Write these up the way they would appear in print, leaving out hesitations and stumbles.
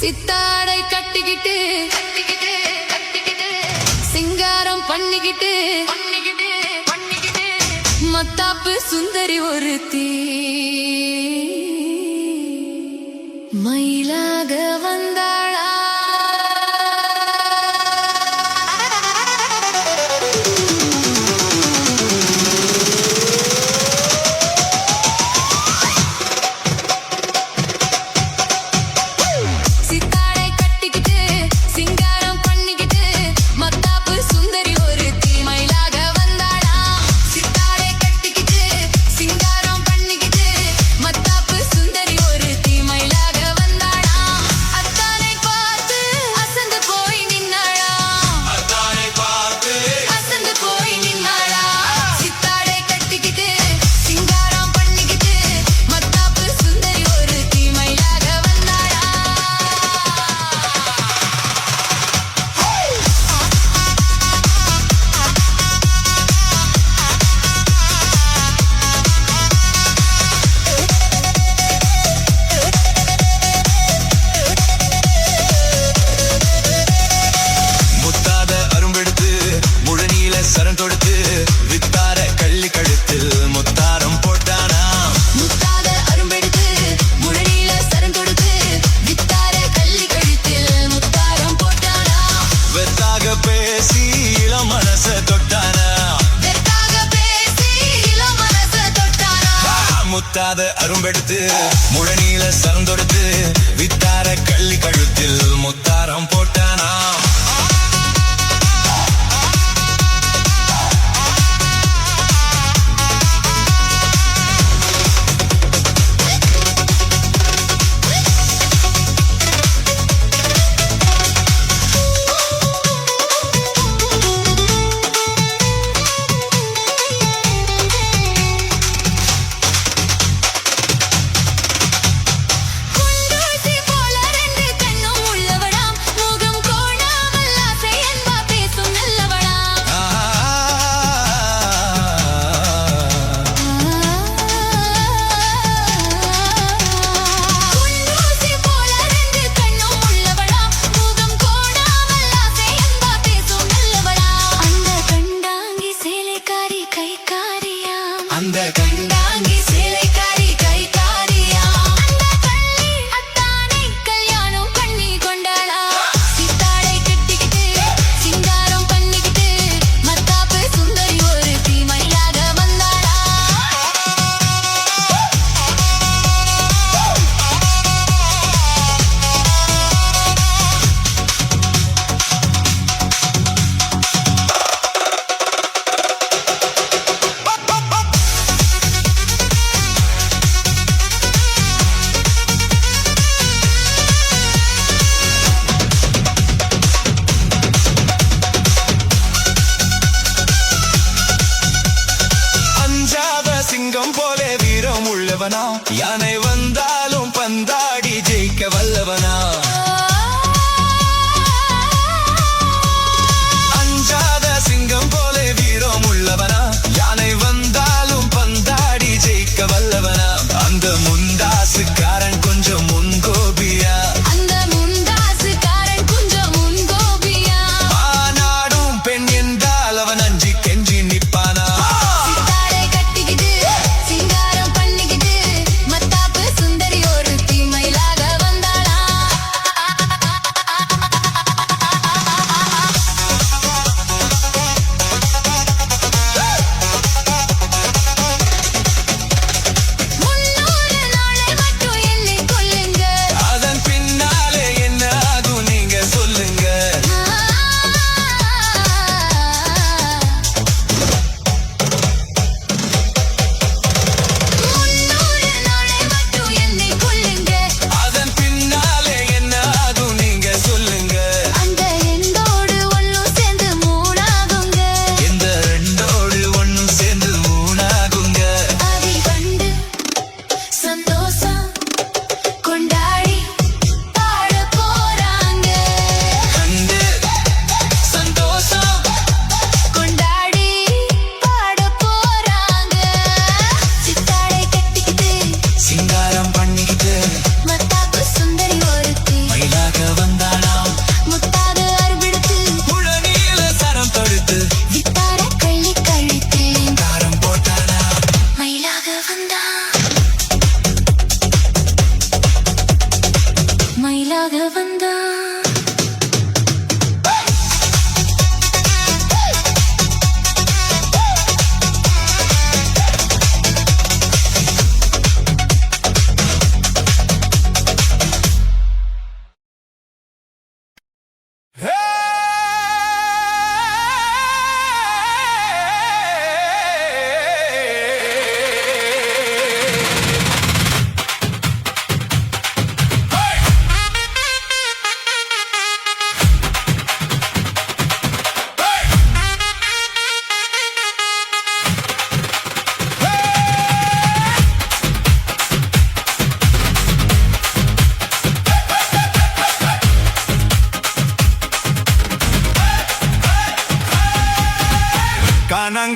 சித்தாடை கட்டிக்கிட்டு சிங்காரம் பண்ணிக்கிட்டு மத்தாப்பு சுந்தரி ஒருத்தி மயிலாக வந்தாளா. முத்தாத அரும்பெடுத்து முழநீல சரந்தொடுத்து வித்தார கள்ளி கழுத்தில் முத்தாரம் போட்டானா. அந்த கண்டாங்கி சேலைக்காரி கைகாரியா, அந்த கள்ளி அத்தானை கல்யாணம் பண்ணி கொண்டாளா. சித்தாடை கட்டிக்கிட்டு சிங்காரம் பண்ணிக்கிட்டு மத்தாப்பு சுந்தரி ஒருத்தி மயிலாக வந்தாளா. சிங்கம் போலே வீரம் உள்ளவனா, யானை வந்தாலும் பந்தாடி ஜெயிக்க வல்லவனா. அஞ்சாத சிங்கம் போலே வீரம் உள்ளவனா, யானை வந்தாலும் பந்தாடி ஜெயிக்க வல்லவனா. அந்த முண்டாசுக்காரன் கொஞ்சம் முன்கோபியா, அந்த முண்டாசுக்காரன் கொஞ்சம் முன்கோபியா. ஆனாடும் பெண் என்றால் அவன் அஞ்சி கெஞ்சி நிப்பானா. சித்தாடை கட்டிக்கிட்டு சிங்காரம் பண்ணிக்கிட்டு மத்தாப்பு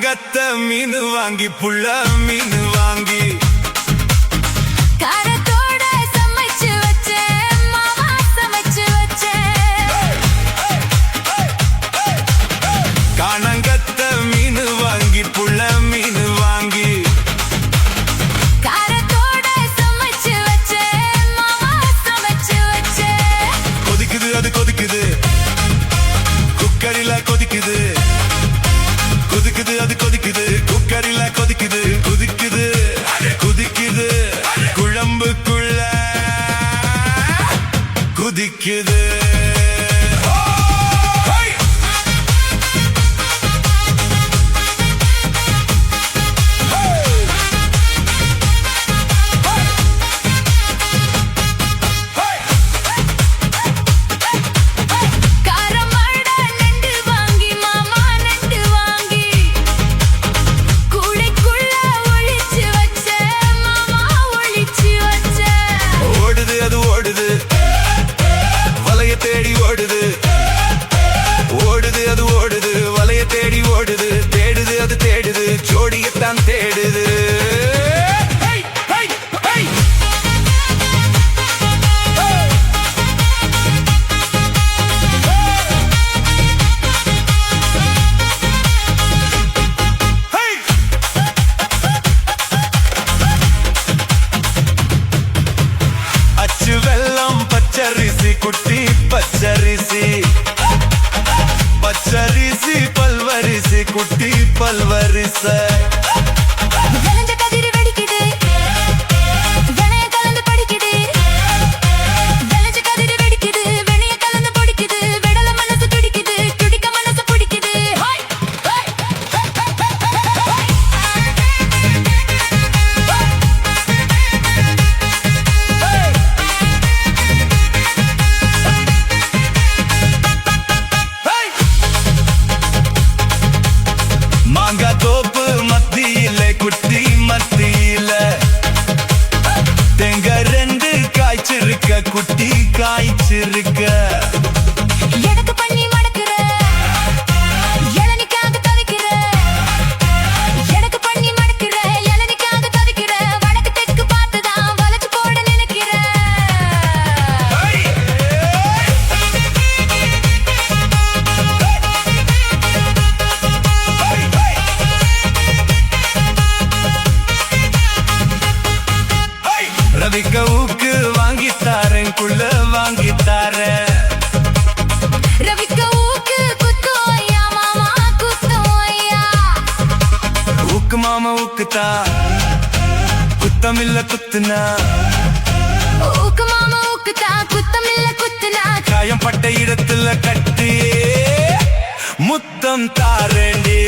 காணங்கத்த மீன் வாங்கி புள்ள மீன் வாங்கி காரத்தோட சமைச்சு வச்சேன் மாமா சமைச்சு வச்சேன் காணங்கத்த மீன் வாங்கி புள்ள மீன் வாங்கி காரத்தோட சமைச்சு வச்சேன் மாமா சமைச்சு வச்சேன் கொதிக்குது அது கொதிக்குது குக்கரில கொதிக்குது கொதிக்குது அது கொதிக்குது குக்கரில கொதிக்குது குதிக்குது குதிக்குது குழம்புக்குள்ள குதிக்குது காரமாட நண்டு வாங்கி மாமா நண்டு வாங்கி கூடைக்குள்ள ஒளிச்சு வச்சேன் மாமா ஒளிச்சு வச்சேன் ஓடுது அது ஓடுது வலைய தேடி ஓடுது ஓடுது அது ஓடுது வலைய தேடி ஓடுது தேடுது அது தேடுது ஜோடியத்தான் தேடுது அச்சு வெல்லம் பச்சரிசி குட்டி பச்சரிசி பச்சரிசி பல்வரிசி குட்டி பல்வரிச விளைஞ்ச கதிர் வெடிக்குது வெணைய கலந்து படிக்குது விளைஞ்ச கதிர் வெடிக்குது வெணைய கலந்து பொடிக்குது விடல மனசு துடிக்குது துடிக்க மனசு பிடிக்குது ஹோய் ஹோய் மாங்காய் தோப்பு மத்தியில குட்டி மத்தியில தேங்க ரெண்டு காய்ச்சிருக்க குட்டி காய்ச்சிருக்க எனக்கு பண்ணி மடக்குற இளநிக்காக தவிக்கிற எனக்கு பண்ணி மடக்குற இளநிக்காக தவிக்கிற வடக்கு தெற்கு பார்த்துதான் வளைச்சு போட நினைக்கிற ரவிக்க ஊக்கு வாங்கி தாரேன் குள்ள வாங்கி தாரேன் ரவிக்க ஊக்கு குத்தும் ஐயா மாமா குத்தும் ஐயா ஊக்கு மாமா ஊக்குத்தா குத்தமில்ல குத்துனா ஊக்கு மாமா ஊக்குத்தா குத்தமில்ல குத்துனா காயம் பட்ட இடத்துல கட்டி முத்தம் தாரேண்டி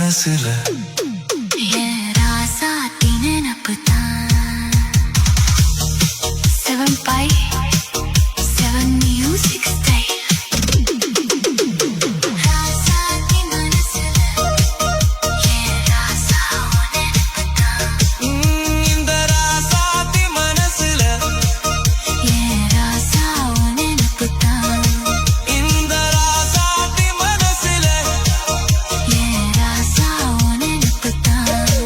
மனசுல என் ராசாத்தி நினப்புதான் 7/7 music style. ராசாத்தி மனசுல என் ராசா நினப்புதான். இந்த ராசாத்தி மனசுல என் ராசா நினப்புதான். இந்த ராசாத்தி மனசுல என் ராசா நினப்புதான்.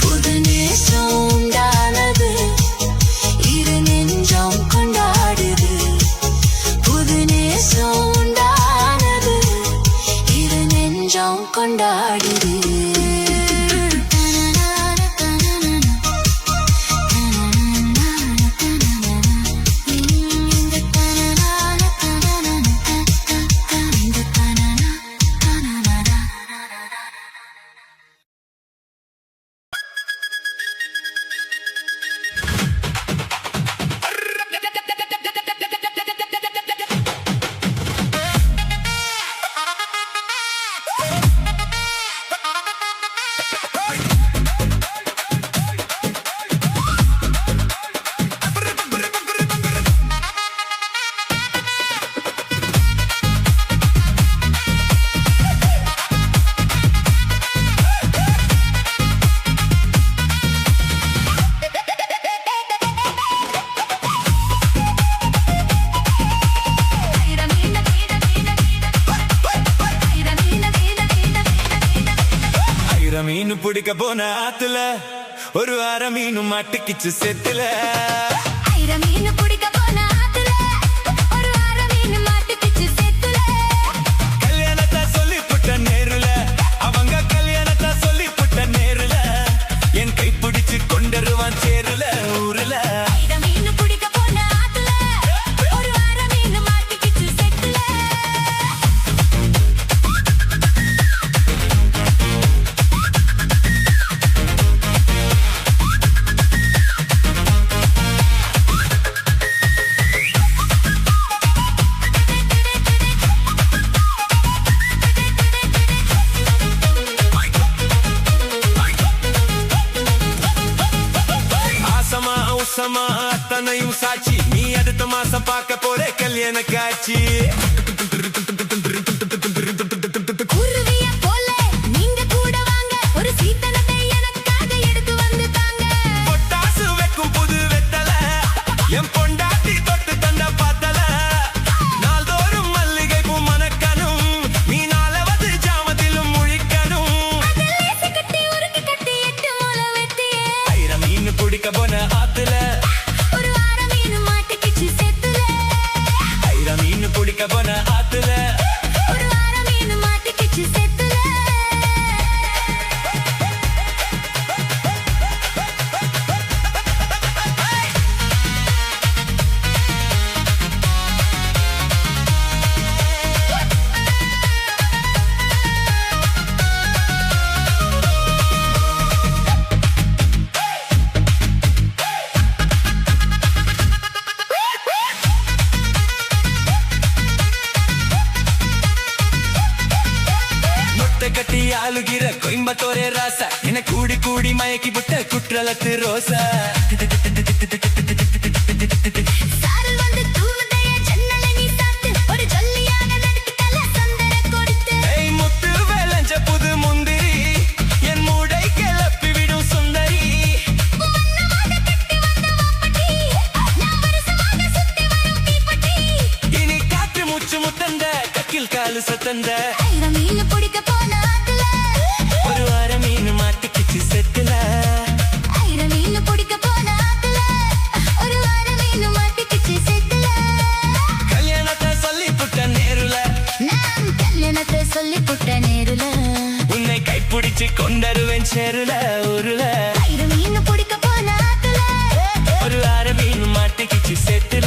புது நேசம் உண்டானது, இரு நெஞ்சம் கொண்டாடுது. புது நேசம் உண்டானது, இரு நெஞ்சம் கொண்டாடுது. மீன் பிடிக்க போன ஆத்துல ஒரு அரை மீனும் மாட்டிக்கிச்சு செத்துல. ஆயிரம் மீன் பிடிக்க போன ஆத்துல ஒரு அரை மீன் மாட்டுக்கிச்சு சேத்துல. கல்யாணத்தை சொல்லி புட்ட நேருல, அவங்க கல்யாணத்தை சொல்லி புட்ட நேருல, என் கை பிடிச்சு கொண்டருவான் சேருல ஊருல. ஆயிரம் மீன் பிடிக்க போன ஆத்துல ஒரு அரை மீன் மாட்டுக்கிச்சு சேத்துல. ஆசமா உசமா அத்தனையும் சாட்சி, நீ அடுத்த மாசம் பார்க்க போற கல்யாண காட்சி. குருவிய போல நீங்க கூட வாங்க, ஒரு சீத்தனத்தை எனக்காக எடுத்து வந்து தாங்க. பொட்டாசு வைக்கும் புது வெத்தல, என் பொண்டாட்டி தொட்டு தந்த பாத்தல. நாள்தோறும் மல்லிகை பூ மணக்கணும், நீ நாளவது ஜாமத்திலும் முழிக்கணும். லேசு கட்டி உருக்கி கட்டி 8 மூலை வெட்டியே. ஆயிரம் மீன் பிடிக்க போன ஆத்துல ஒரு அரை மீன் மாட்டுக்கிச்சு சேத்துல. ஆயிரம் மீன் பிடிக்க போன ஆத்துல ஒரு அரை மீன் மாட்டுக்கிச்சு சேத்துல. முட்டை கட்டி ஆளுகிற கோயம்பத்தோரே ராசா, என கூடி கூடி மயக்கி விட்ட குற்றலத்து ரோசா. சாரல் வந்து தூவுதைய ஜன்னலை நீ சாத்து, ஒரு ஜொல்லியாக நடுக்கிட்டல சந்தன கொடுத்து. ஏய் முத்து வேலஞ்ச புது முந்திரி, என் மூடை கிளப்பி விடும் சுந்தரி. வண்ணமாக கட்டி வந்த வாப்பட்டி, நான் வருஷமாக சுத்தி வரும் தீப்பெட்டி. இனி காற்று மூச்சு முத்தந்த கக்கில் காலு சத்தந்த. ஆயிரம் மீன் பிடிக்க போன ஆத்துல ஒரு அரை மீன் மாட்டிக்கிச்சு செத்துல. ஆயிரம் மீன் பிடிக்க போன ஆத்துல ஒரு அரை மீன் மாட்டுக்கிச்சு சேத்துல. கல்யாணத்தை சொல்லி புட்ட நேருல, நான் கல்யாணத்தை சொல்லி புட்ட நேருல. உன்னை கைப்பிடிச்சு கொண்டருவேன் சேருல ஊருல. ஆயிரம் மீன் பிடிக்க போன ஆத்துல ஒரு அரை மீன் மாட்டிக்கிச்சு செத்துல.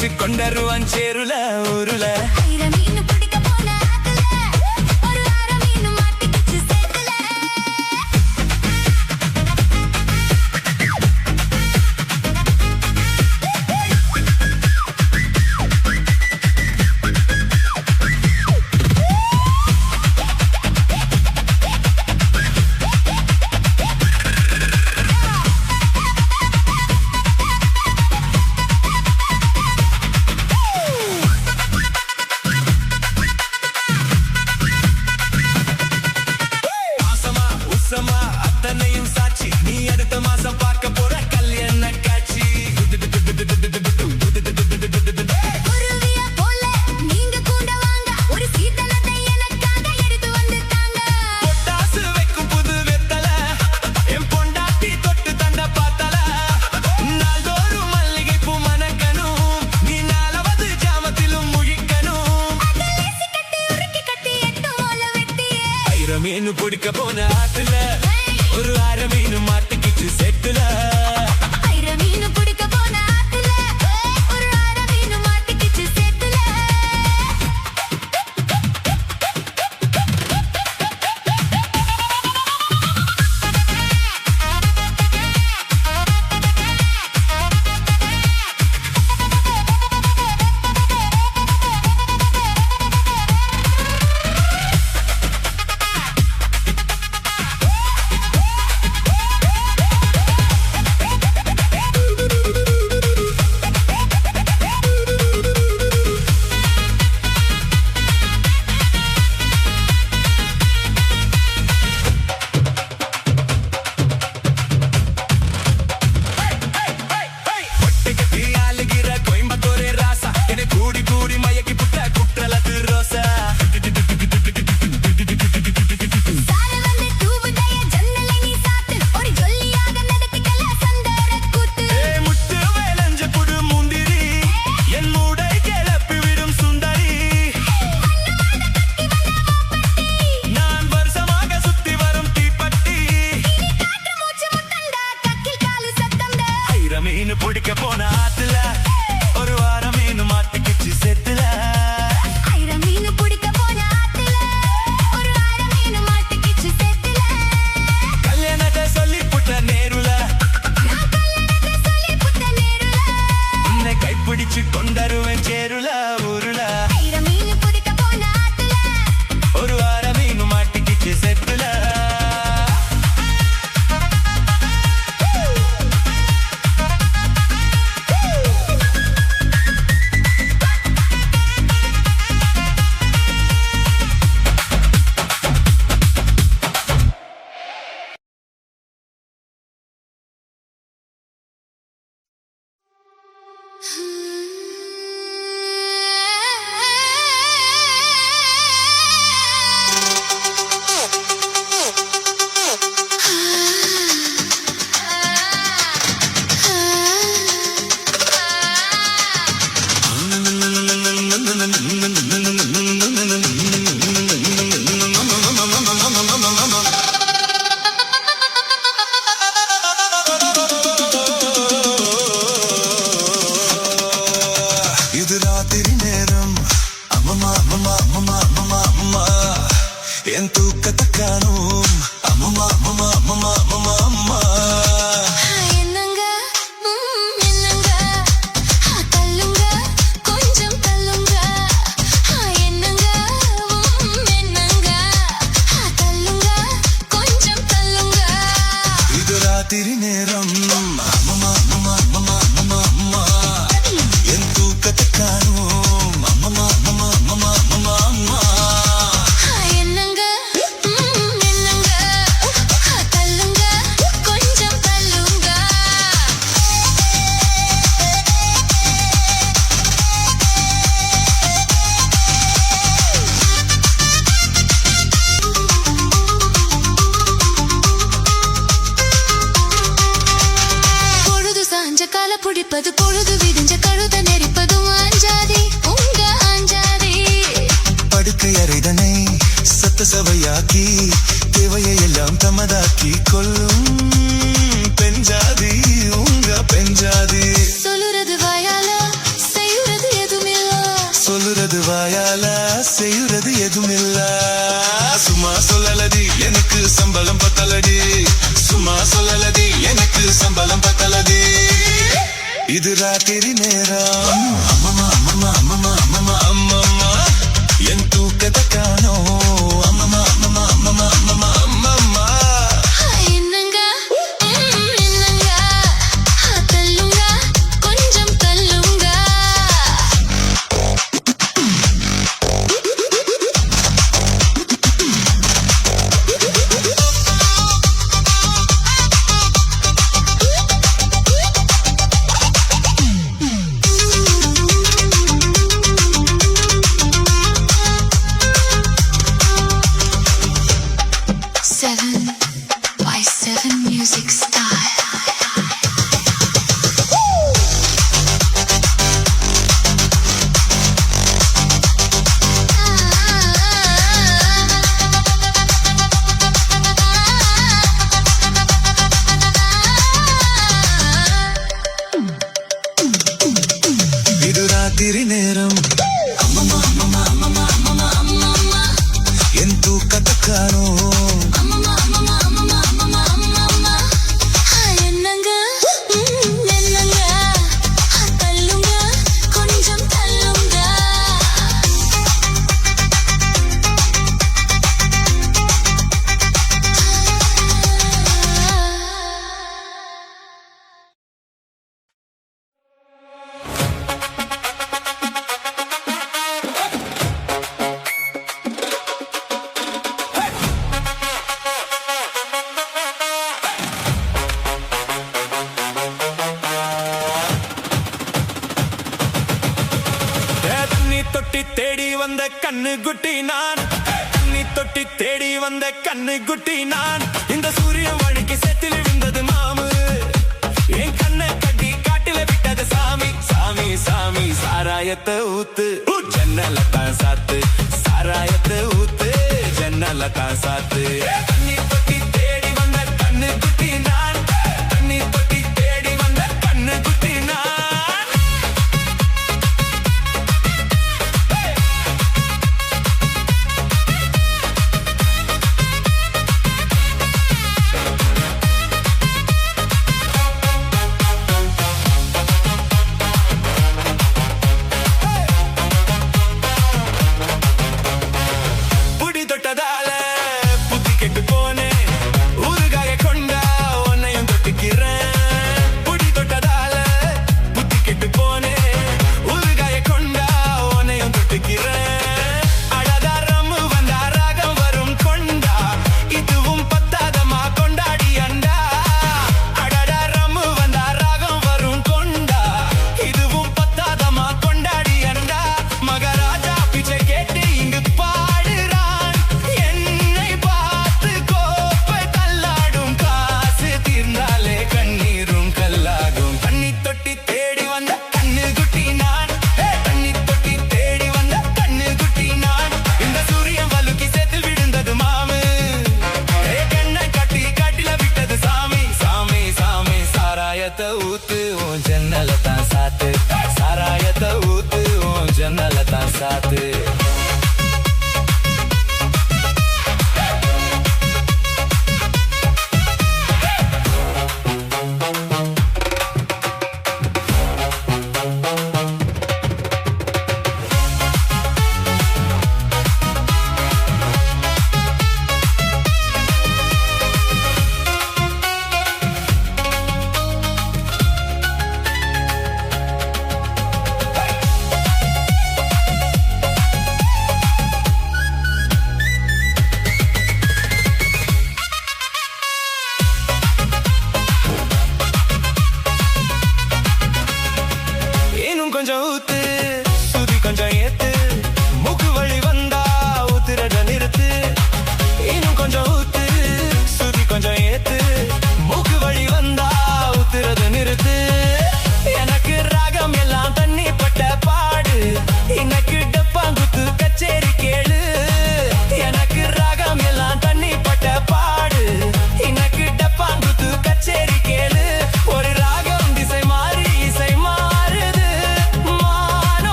கைப்பிடிச்சு கொண்டருவான் சேருல ஊருல. ஆயிரம் மீன் பிடிக்க போன ஆத்துல ஒரு அரை மீன் மாட்டிக்கிச்சு சேத்துல. மாசமா உசமா அத்தனையும் சாட்சி, நீ அடுத்த மாசம் பார்க்க போற கல்யாண காட்சி. குருவியா போல நீங்க கூட வாங்க, ஒரு சீதனத்தை எனக்காக எடுத்து வந்துட்டாங்க. பொட்டாசு வைக்கும் புது வெத்தல, என் பொண்டாட்டி தொட்டு தந்த பாத்தல. நாள்தோறும் மல்லிகை பூ மணக்கணும், நீ நாலாவது ஜாமத்திலும் முழிக்கணும். அகலேசி கட்டி உருக்கி கட்டி எட்டு ஓல வெட்டியே. ஆயிரம் மீன் பிடிக்க போன ஆத்துல ஒரு அரை மீன் மாட்டிக்கிச்சு செட்டுல. ஆயிரம் மீன் பிடிக்க போன ஆத்துல ஒரு அரை மீன் மாட்டிக்கிச்சு சேத்துல. ஒட்டை கட்டி ஆளுகிற கோயம்புத்தூரே ராசா, என்னை கூடி கூடி மயக்கி புட்ட குற்றலது ரோசா. சார வந்து தூவுதைய ஜன்னலை நீ சாத்து, ஒரு ஜொல்லியாக நடத்திக்கல சந்தர கூத்து. முட்டு வேலஞ்ச புடு முந்திரி, என் மூடை கிளப்பி விடும் சுந்தரி. நான் வருஷமாக சுத்தி வரும் தீப்பட்டி. காற்று மூச்சு முத்தண்டா, கக்கில் காலு சத்தம்டா. ஆயிரம் மீன் பிடிக்க போன ஆத்துல ஒரு வாரம் மீன் மாட்டிக்கிச்சு செத்துல. ஆயிரம் மீன் பிடிக்க போன ஆத்துல ஒரு அரை மீன் மாட்டிக்கிச்சு சேத்துல. கல்யாணத்தை சொல்லி புட்ட நேருல, நான் கல்யாணத்தை சொல்லி புட்ட நேருல. உன்னை கைப்பிடிச்சு கொண்டருவேன் சேருல ஊருல. ஆயிரம் மீன் பிடிக்க போன ஆத்துல ஒரு வாரம் மீன் மாட்டிக்கிச்சு செத்துல. இது ராத்திரி நேரம், அம்மம்மா அம்மம்மா அம்மம்மா அம்மம்மா அம்மம்மா, என் தூக்கத்தை காணும். அம்மம்மா அம்மம்மா அம்மம்மா அம்மம்மா அம்மா. என்னங்க என்னங்க தள்ளுங்க கொஞ்சம் தள்ளுங்க. என்னங்க என்னங்க தள்ளுங்க கொஞ்சம் தள்ளுங்க. இது ராத்திரி நேரம், அம்மம்மா அம்மம்மா அம்மம்மா அம்மம்மா அம்மா, என் தூக்கத்தை காணும். அம்மம்மா அம்மம்மா அம்மம்மா அம்மம்மா அம்மா. என்னங்க என்னங்க தள்ளுங்க கொஞ்சம் தள்ளுங்க. பொழுது சாஞ்ச கால பிடிப்பது, பொழுது விடிஞ்ச கழுத நெரிப்பதும் அஞ்சாதே உங்க அஞ்சாதே. படுக்கை அறைதனை சத்த சபையாக்கி, தேவையை எல்லாம் தமதாக்கி கொள்ளும் பெஞ்சாதி உங்க பெஞ்சாதி. சொல்லுறது வாயால செய்யுறது ராத்திரி நேரம் அம்மம்மா அம்மம்மா அம்மம்மா அம்மம்மா அம்மம்மா என் தூக்கத்தை காணோம் அம்மம்மா அம்மம்மா அம்மம்மா அம்மம்மா அம்மம்மா என்னங்க என்னங்க தள்ளுங்க கொஞ்சம் தள்ளுங்க Seven by seven music style. இது ராத்திரி நேரம் அம்மம்மா அம்மம்மா அம்மம்மா அம்மம்மா அம்மம்மா என் தூக்கத்தை காணோம் அம்மம்மா அம்மம்மா அம்மம்மா அம்மம்மா அம்மம்மா என்னங்க என்னங்க தள்ளுங்க கொஞ்சம் தள்ளுங்க தண்ணி தொட்டி தேடி வந்த கண்ணு குட்டி நான் தண்ணி தொட்டி தேடி வந்த கண்ணு குட்டி நான் இந்த சூரியன் வழிக்கு செத்தில் விழுந்தது மாமு என் கண்ணை கட்டி காட்டில விட்டது சாமி சாமி சாமி சாராயத்தை ஊத்து ஜன்னல தான் சாத்து சாராயத்தை ஊத்து ஜன்னல தான் சாத்து தண்ணி தொட்டி தேடி வந்த கண்ணு குட்டி நான் தண்ணி தொட்டி தேடி வந்த கண்ணு குட்டி நான் புடி தொட்டதால புத்தி கெட்டு போனே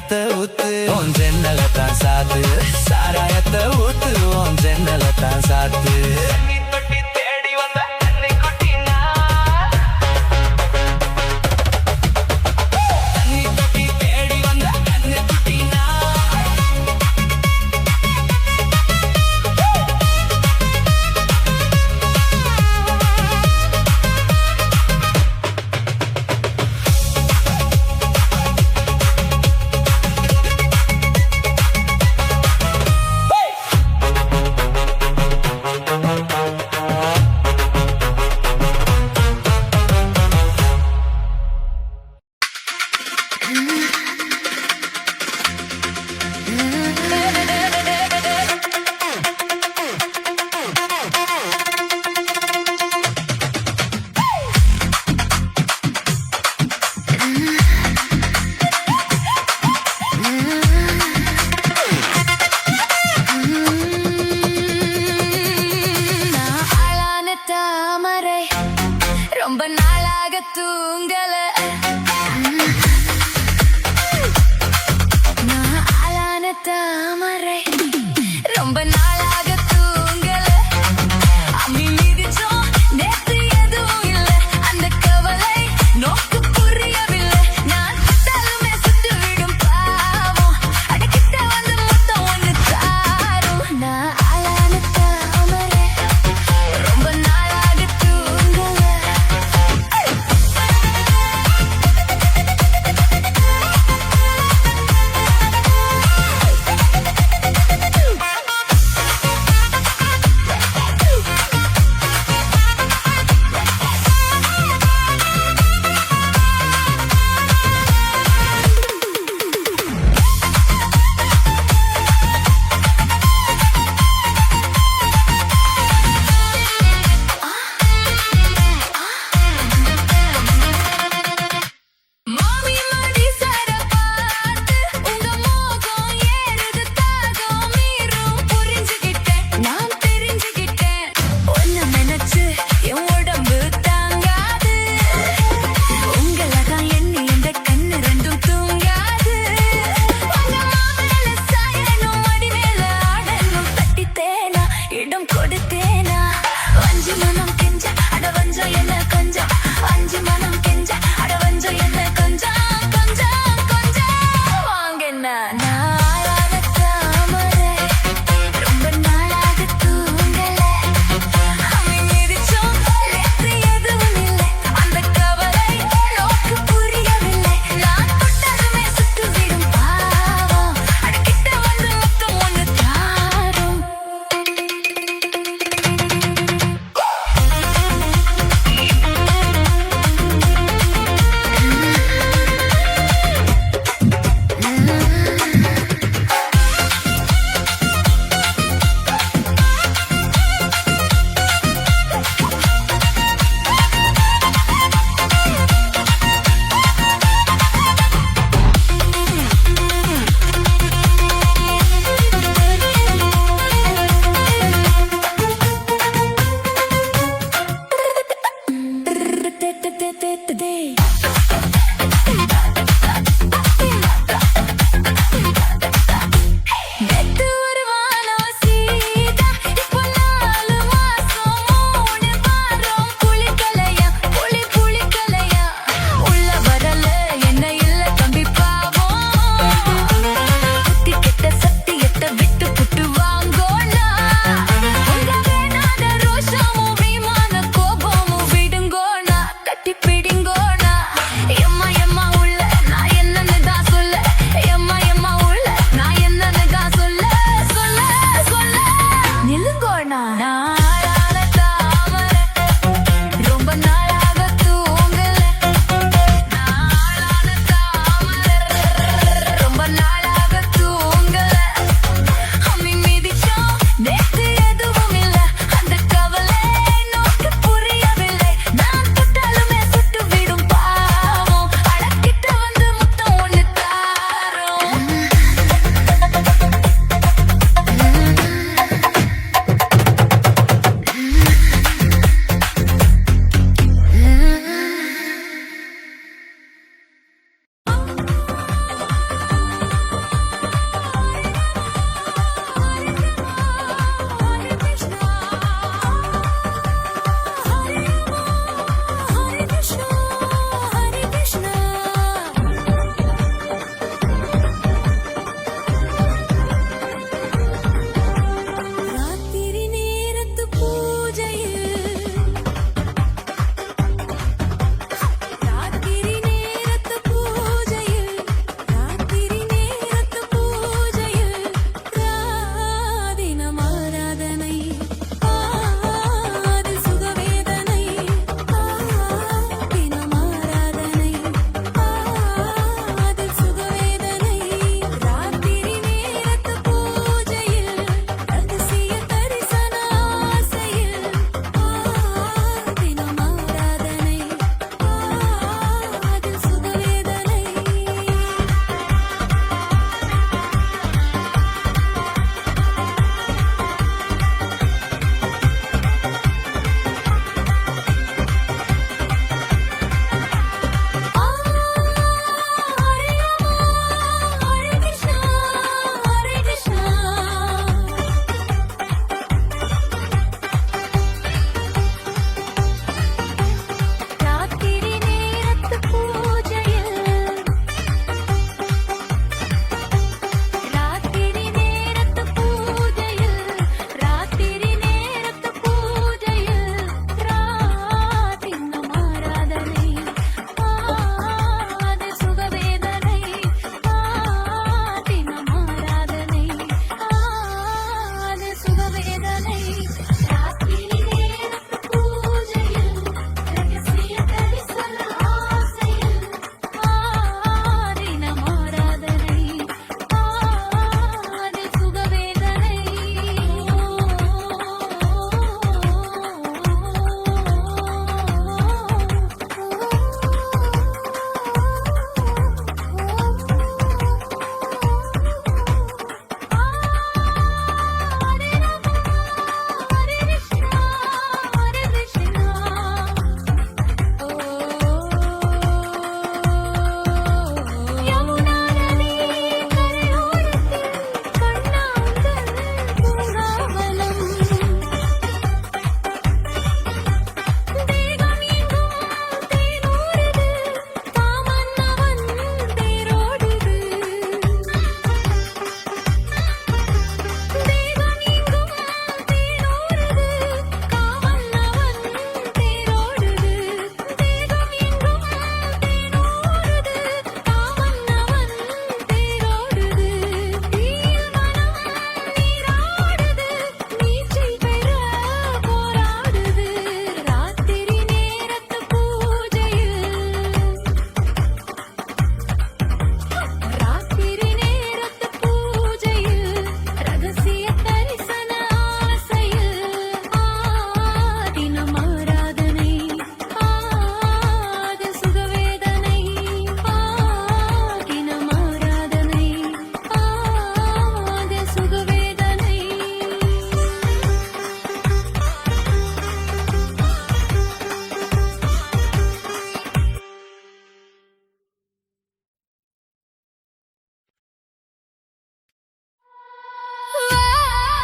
சாராயத்தை ஊத்து உன் ஜன்னலை தான் சாத்து சாராயத்தை ஊத்து உன் ஜன்னலை தான் சாத்து தேடி வந்த தண்ணி குட்டினா தண்ணி தொட்டி தேடி வந்த தண்ணி குட்டினா நான் ஆளான தாமரை ரொம்ப நாளாக தூங்கல நான் ஆளான தாமரை ரொம்ப நாளாக தூங்கல அம்மி மிதிச்சோம் நேத்து எதுவும் இல்ல அந்த கவலை நோக்கு புரியவில்லை நான் கிட்டாலுமே சுட்டு விடும் பாவம் அடக்கிட்ட வந்து மொத்தம் ஒண்ணு தாரும் நான் ஆளான தாமரை ரொம்ப நாளாக தூங்கல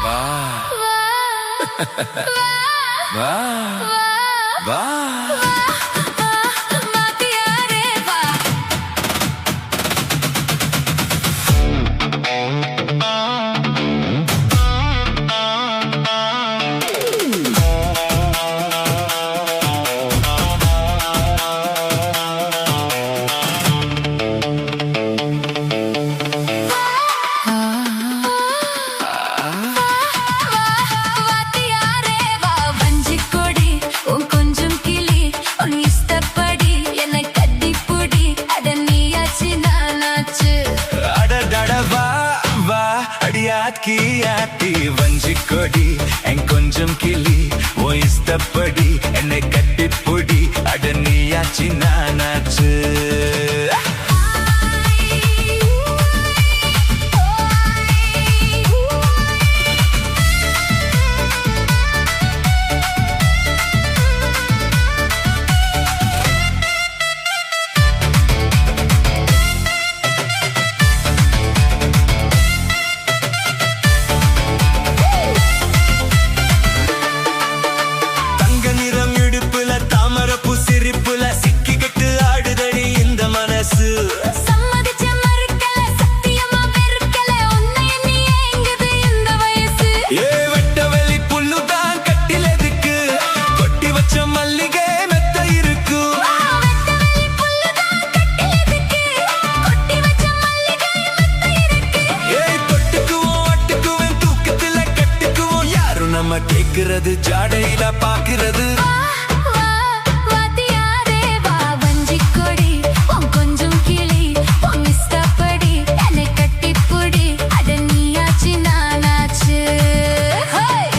வா வா வா வாத்தியாரே வா வாத்தியாரே வா வஞ்சிக் கொடி உன் கொஞ்சம் கிளி உன் இஷ்டப்படி என்னை கட்டிப்புடி அட நீயாச்சு நானாச்சு அடடட வா வா அடியாக்கி ஆட்டி வஞ்சி கொடி என் கொஞ்சம் கிளி ஓ இஷ்டப்படி என்னை கட்டிப்புடி அட நீயாச்சு நானாச்சு தங்க நிறம் இடுப்புல தாமரப்பூ சிரிப்புல சிக்கிக்கிட்டு ஆடுதடி இந்த மனசு சம்மதிச்ச மறுக்கல சத்தியமா வெறுக்கல உன்னை எண்ணி ஏங்குது இந்த வயசு ஏ வெட்ட வெளி புல்லுதான் கட்டில் எதுக்கு கொட்டி வச்ச மல்லிகை மெத்த இருக்கு வெட்டவெளி புல்லுதான் கட்டில் எதுக்கு கொட்டி வச்ச மல்லிகை மெத்த இருக்கு ஏய் தொட்டுக்குவோம் அட்டுக்குவேன் தூக்கத்துல கட்டுக்குவோம் யாரும் நம்ம கேக்குறது ஜாடையில பாக்குறது வாத்தியாரே வா வஞ்சிக் கொடி உன் கொஞ்சம் கிளி உன் இஷ்டப்படி என்னை கட்டிப்புடி அட நீயாச்சு நானாச்சு ஹோய்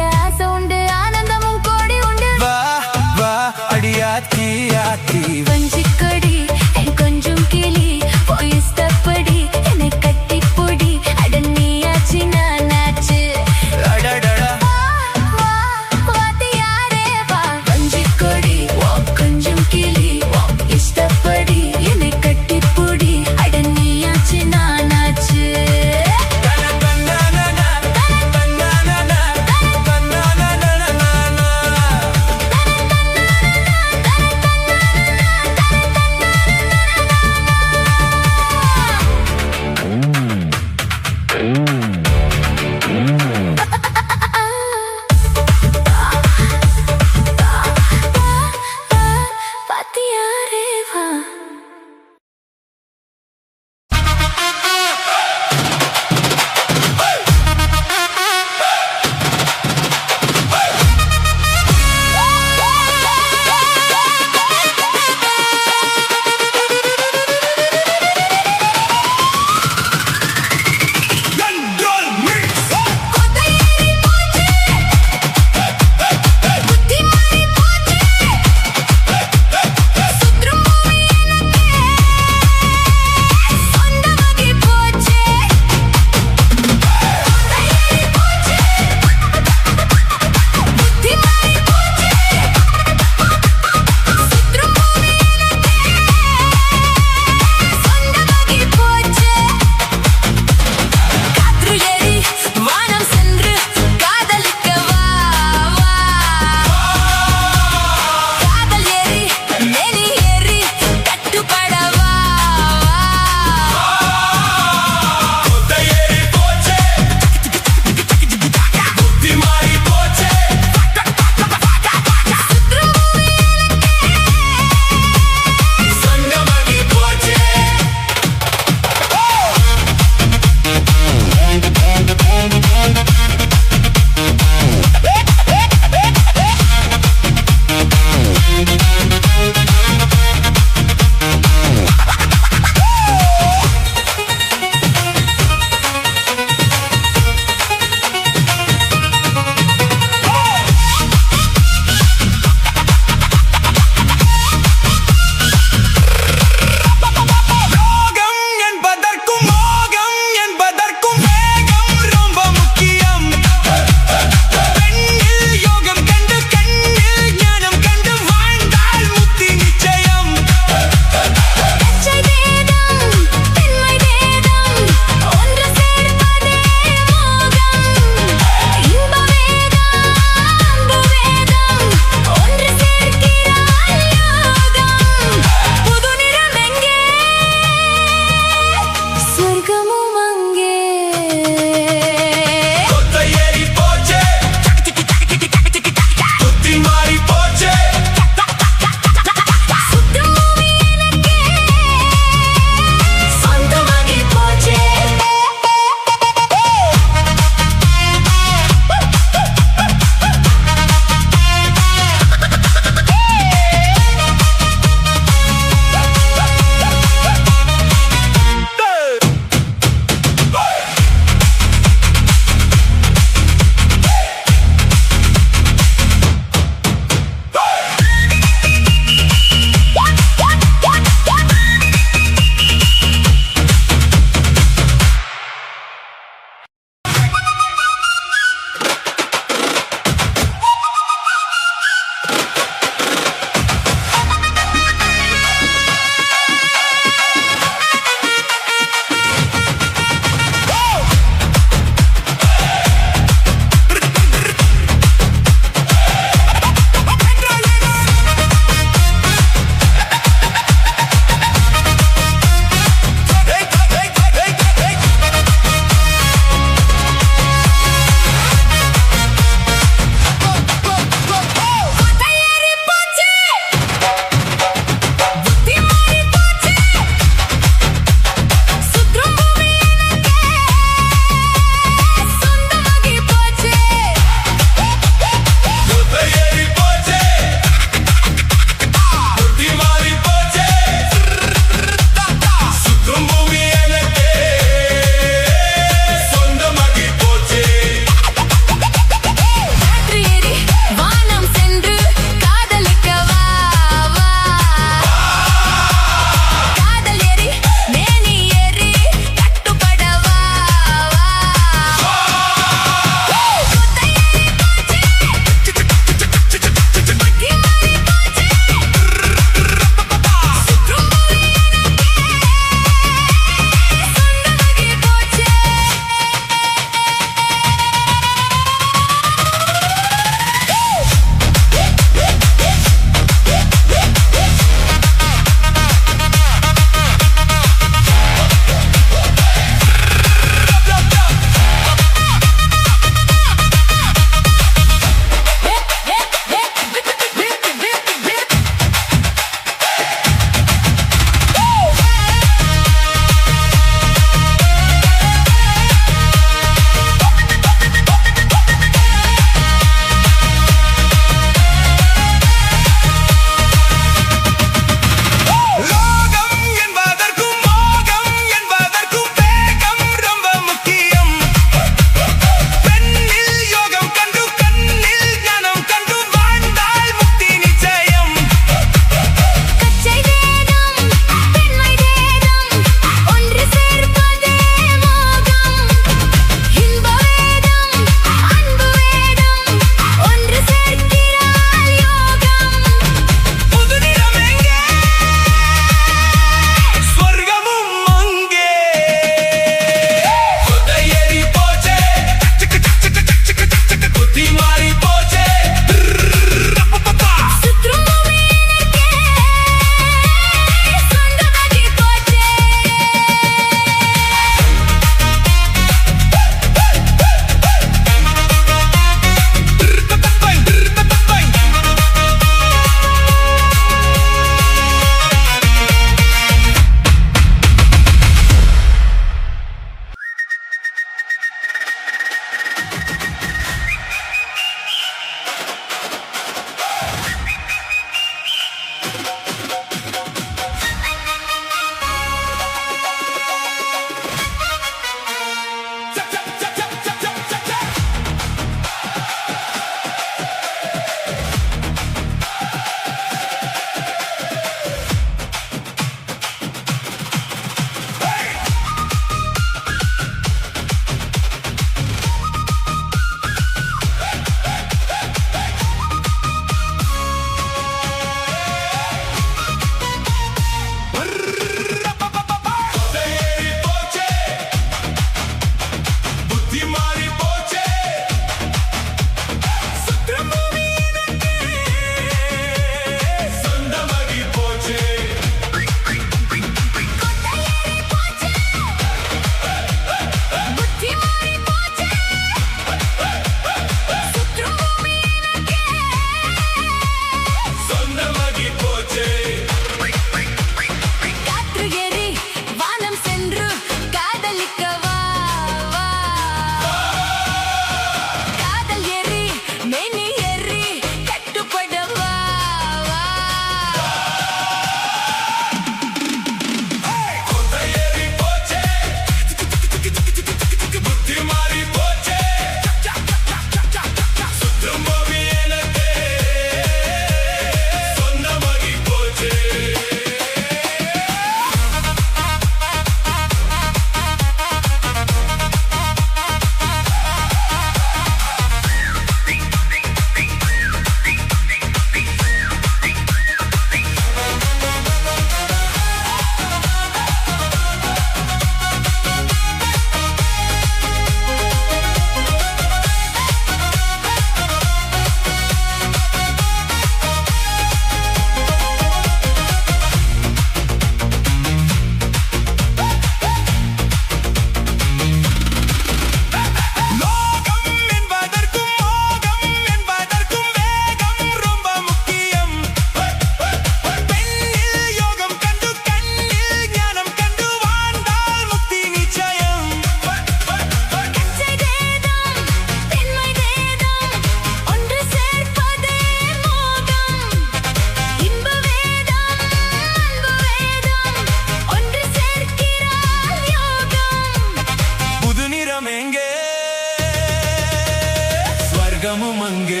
ஸ்வர்கமும் அங்கே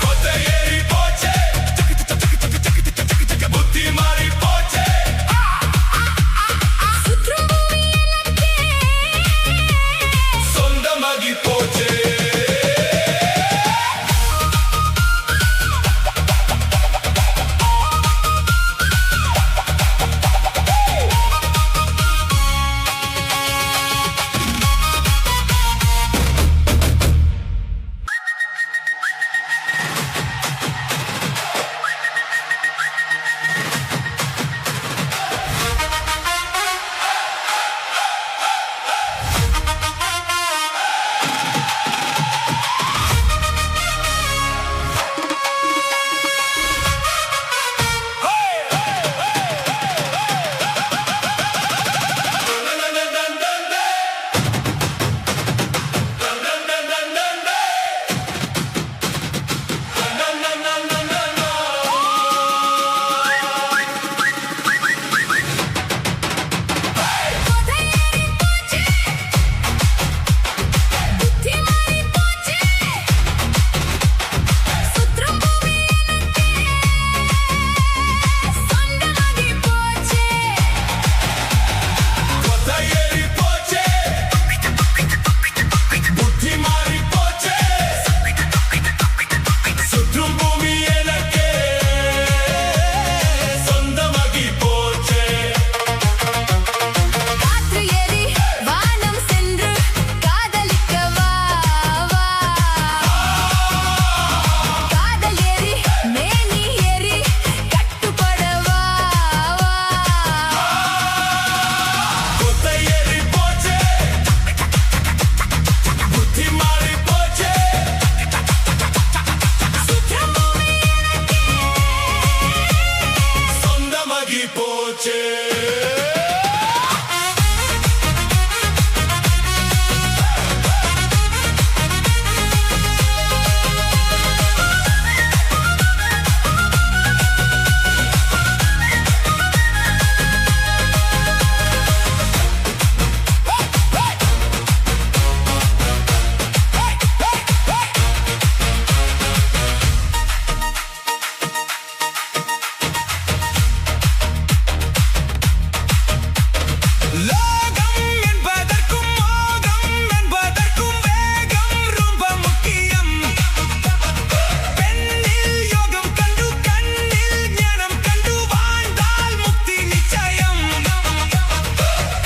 கொத்தையேறி போச்சே புத்தி மாறி போச்சே சுற்றும் பூமி எனக்கே சொந்தமாகி போச்சே கொதையேறி போச்சே புத்தி மாறி போச்சே சுற்றும் பூமி எனக்கே சொந்தமாகி போச்சே கொத்தையேறி போச்சே புத்தி மாறி போச்சே சுற்றும் பூமி எனக்கே சொந்தமாகி போச்சே காற்று ஏறி வானம் சென்று காதலிக்க வா வா காதல் ஏறி மேனி ஏறி கட்டுப்பட வா வா கொத்தையேறி போச்சே புத்தி மாறி போச்சே சுற்றும் பூமி எனக்கே சொந்தமாகி போச்சே லோகம் என்பதற்கும் மோகம் என்பதற்கும் வேகம் ரொம்ப முக்கியம் பெண்ணில் யோகம் கண்டு கண்ணில் ஞானம் கண்டு வாழ்ந்தால் முக்தி நிச்சயம்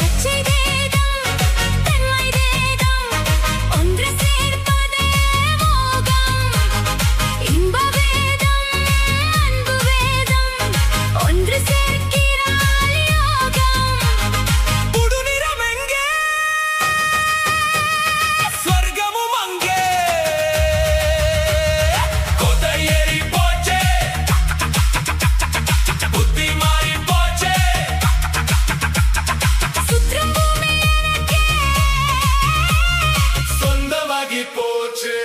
கச்சை வேதம் தன்மை வேதம் ஒன்று சேர்ப்பதே மோகம் இன்ப வேதம் அன்பு வேதம் ஒன்று சேர்க்கிறாள் யோகம் புது நிறம் எங்கே ஸ்வர்கமும் அங்கே கொத்தையேறி போச்சே புத்தி மாறி போச்சே சுற்றும் பூமி எனக்கே சொந்தமாகி போச்சே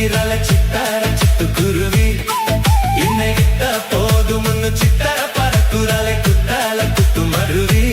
சிங்கிரல சித்தார சிட்டுக்குருவி என்னை விட்ட போதும் சித்தர பறக்குறலை குத்தால குத்து மருவி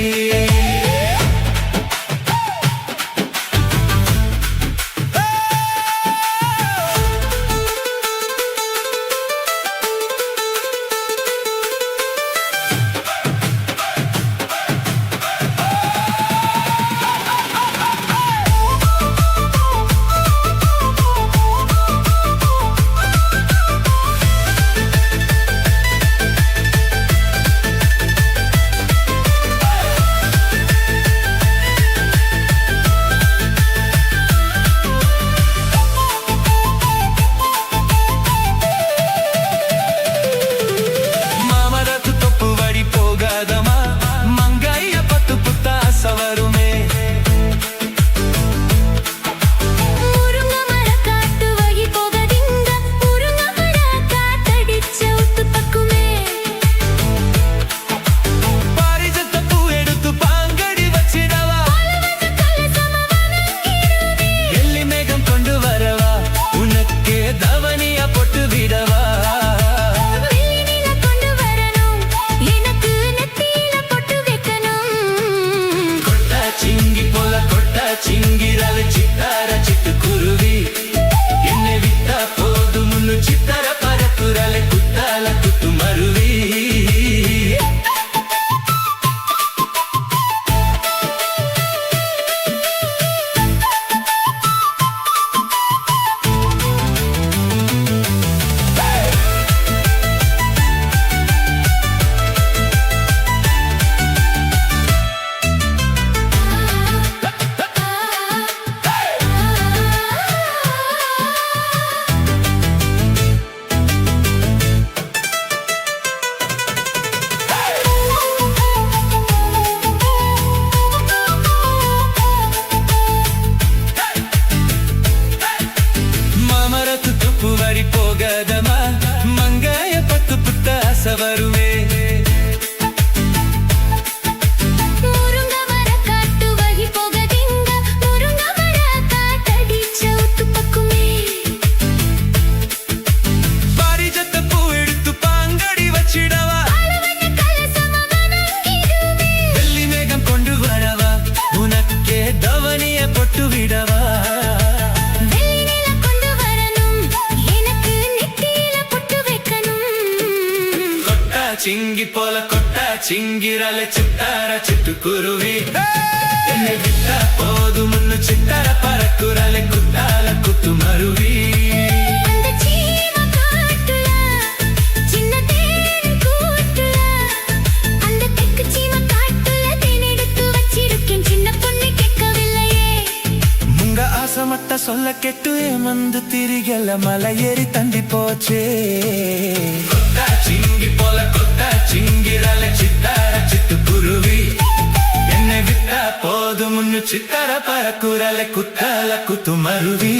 சிங்கிரல சித்தார சிட்டுக்குருவி என்னை விட்ட போதும் சித்தர பறக்குறலை குத்தால குத்து மருவி போகாதமா மங்காய பத்து புத்த ஆசை வருமே முருங்க மர காட்டு வழி போகதிங்க முருங்க மர காத்தடிச்ச உத்து பக்குமே பாரிஜத்த பூ எடுத்து பாங்கடி வச்சிடவா அளவன கலசம வணங்கிடுமே வெள்ளி மேகம் கொண்டு வரவா உனக்கே தவனிய பொட்டு விடவா சிங்கி போல கொட்டா சிங்கிரல சித்தார சிட்டுக்குருவி என்னை விட்ட போதும் சித்தர பறக்குறலை குத்தால குத்து மருவி அந்த சீம காட்டுல சின்ன தேன் கூட்டுல அந்த தெக்கு சீம காட்டுல தேன் எடுத்து வச்சிருக்கேன் சின்ன பொண்ணு கேட்கவில்லையே முங்க ஆசை மட்ட சொல்ல கெட்டு ஏமந்து திரிகல மலை ஏறி தண்டி போச்சே கொட்டா சிங்கி போல கொட்டா சிங்கிரல சித்தார சிட்டுக்குருவி என்னை விட்ட போதும் சித்தர பறக்குறலை குத்தால குத்து மருவி